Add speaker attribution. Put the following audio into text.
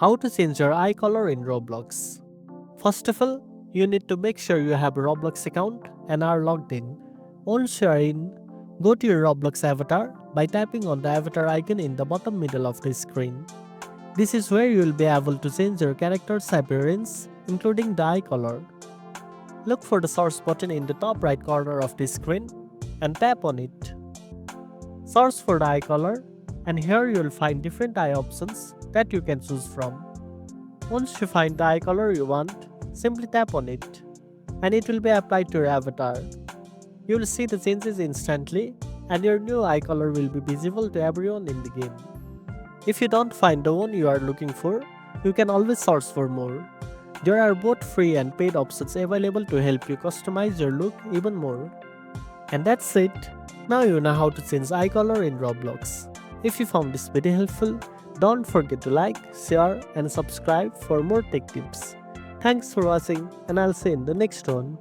Speaker 1: How to change your eye color in Roblox. First of all, you need to make sure you have a Roblox account and are logged in. Once you are in, go to your Roblox avatar by tapping on the avatar icon in the bottom middle of the screen. This is where you will be able to change your character's appearance, including the eye color. Look for the source button in the top right corner of the screen and tap on it. Search for the eye color, and here you will find different eye options that you can choose from. Once you find the eye color you want, simply tap on it, and it will be applied to your avatar. You will see the changes instantly, and your new eye color will be visible to everyone in the game. If you don't find the one you are looking for, you can always search for more. There are both free and paid options available to help you customize your look even more. And that's it. Now you know how to change eye color in Roblox. If you found this video helpful, don't forget to like, share and subscribe for more tech tips. Thanks for watching, and I'll see you in the next one.